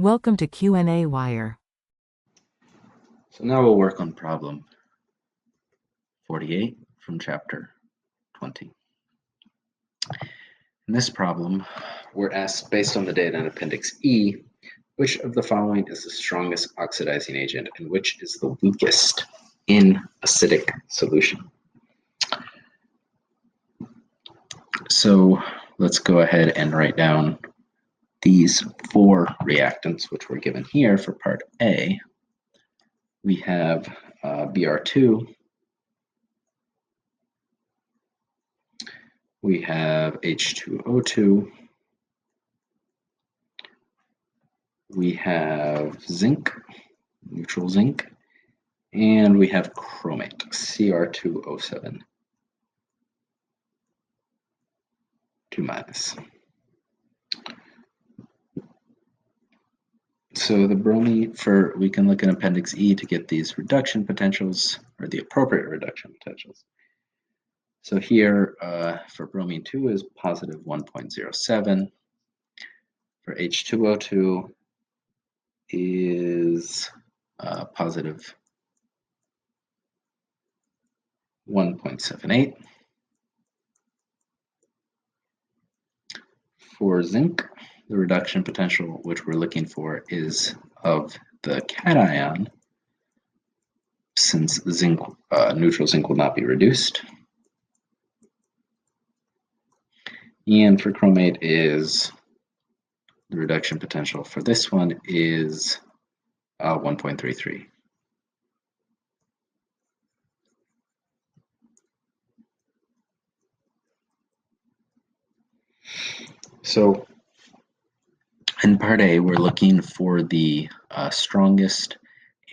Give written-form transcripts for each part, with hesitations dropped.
Welcome to qnawire. So now we'll work on problem 48 from chapter 20. In this problem, we're asked, based on the data in Appendix E, which of the following is the strongest oxidizing agent and which is the weakest in acidic solution? So let's go ahead and write down these four reactants, which were given here for part A. We have Br2, we have H2O2, we have zinc, neutral zinc, and we have chromate, Cr2O7, 2-. So the bromine, we can look in Appendix E to get these reduction potentials, or the appropriate reduction potentials. So here for bromine 2 is positive 1.07. For H2O2 is positive 1.78. For zinc, the reduction potential which we're looking for is of the cation, since zinc, neutral zinc will not be reduced. And for chromate is the reduction potential for this one is 1.33. So in part A, we're looking for the strongest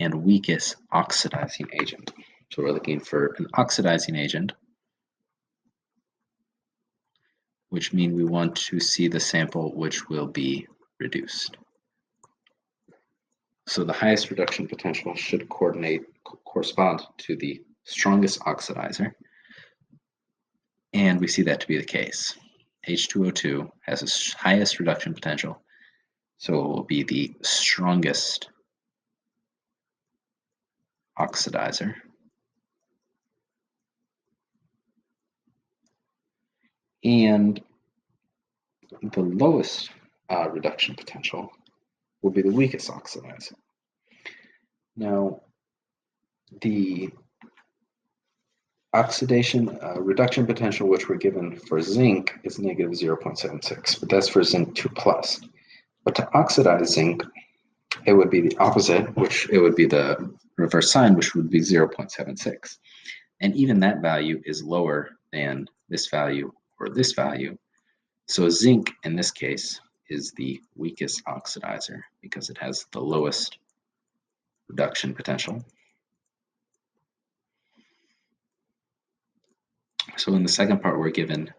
and weakest oxidizing agent. So we're looking for an oxidizing agent, which means we want to see the sample which will be reduced. So the highest reduction potential should correspond to the strongest oxidizer, and we see that to be the case. H2O2 has the highest reduction potential, so it will be the strongest oxidizer. And the lowest reduction potential will be the weakest oxidizer. Now, the oxidation reduction potential which we're given for zinc is negative 0.76, but that's for zinc 2+. But to oxidize zinc, it would be the opposite, which it would be the reverse sign, which would be 0.76. And even that value is lower than this value or this value. So zinc, in this case, is the weakest oxidizer because it has the lowest reduction potential. So in the second part, we're given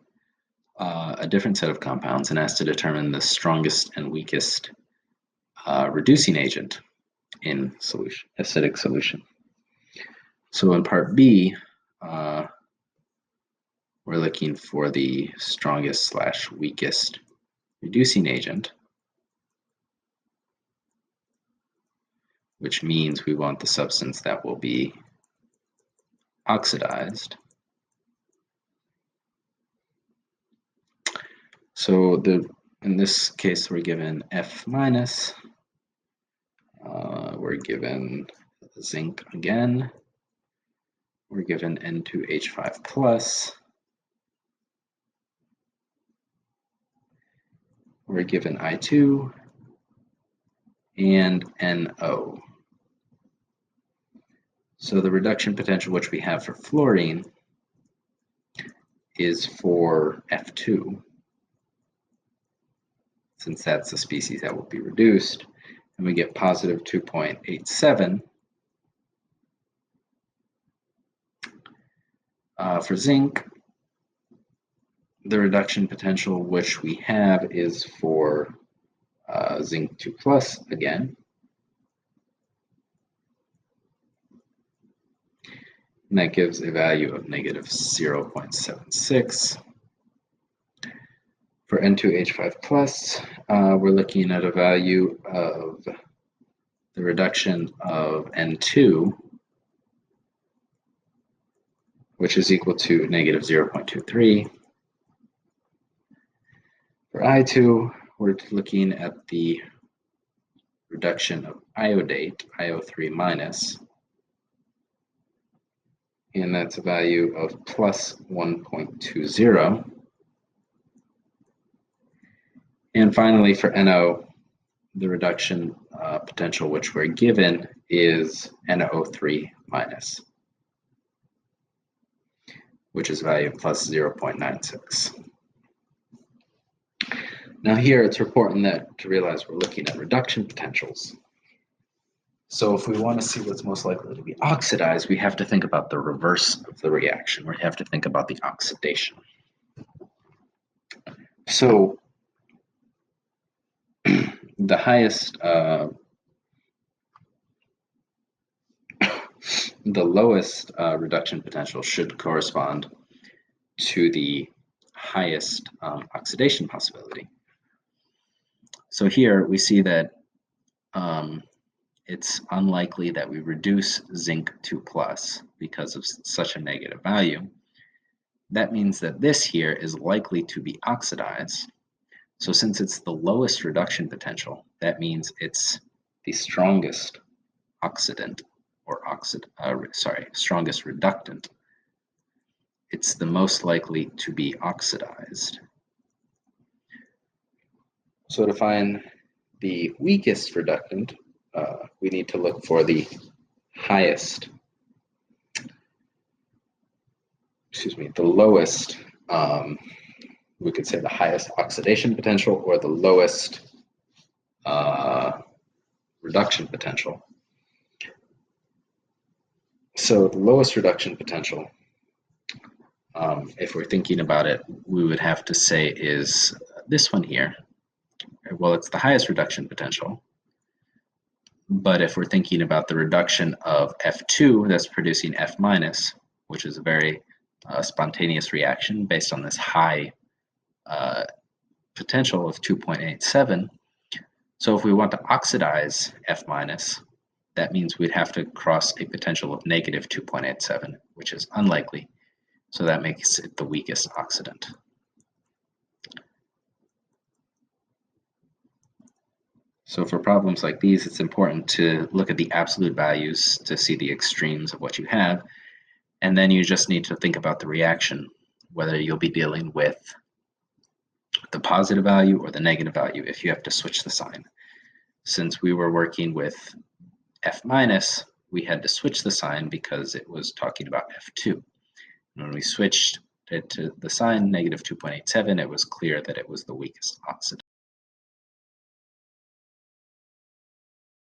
a different set of compounds and asked to determine the strongest and weakest reducing agent in acidic solution. So in part B, we're looking for the strongest / weakest reducing agent, which means we want the substance that will be oxidized. So in this case, we're given F-, we're given zinc again, we're given N2H5+, we're given I2, and NO. So the reduction potential which we have for fluorine is for F2, since that's the species that will be reduced, and we get positive 2.87. For zinc, the reduction potential which we have is for zinc 2+ again. And that gives a value of negative 0.76. For N2H5 plus, we're looking at a value of the reduction of N2, which is equal to negative 0.23. For I2, we're looking at the reduction of iodate, IO3 minus, and that's a value of plus 1.20. And finally, for NO, the reduction potential which we're given is NO3 minus, which is a value of plus 0.96. Now here it's important to realize we're looking at reduction potentials. So if we want to see what's most likely to be oxidized, we have to think about the reverse of the reaction. We have to think about the oxidation. So the highest, the lowest reduction potential should correspond to the highest oxidation possibility. So here we see that it's unlikely that we reduce zinc 2 plus because of such a negative value. That means that this here is likely to be oxidized. So since it's the lowest reduction potential, that means it's the strongest oxidant, or strongest reductant. It's the most likely to be oxidized. So to find the weakest reductant, we need to look for the highest, the lowest, we could say the highest oxidation potential or the lowest reduction potential. So the lowest reduction potential, if we're thinking about it, we would have to say is this one here. Well, it's the highest reduction potential. But if we're thinking about the reduction of F2 that's producing F minus, which is a very spontaneous reaction based on this high potential of 2.87. So if we want to oxidize F minus, that means we'd have to cross a potential of negative 2.87, which is unlikely. So that makes it the weakest oxidant. So for problems like these, it's important to look at the absolute values to see the extremes of what you have. And then you just need to think about the reaction, whether you'll be dealing with the positive value or the negative value if you have to switch the sign. Since we were working with F minus, we had to switch the sign because it was talking about F2. And when we switched it to the sign, negative 2.87, it was clear that it was the weakest oxidant.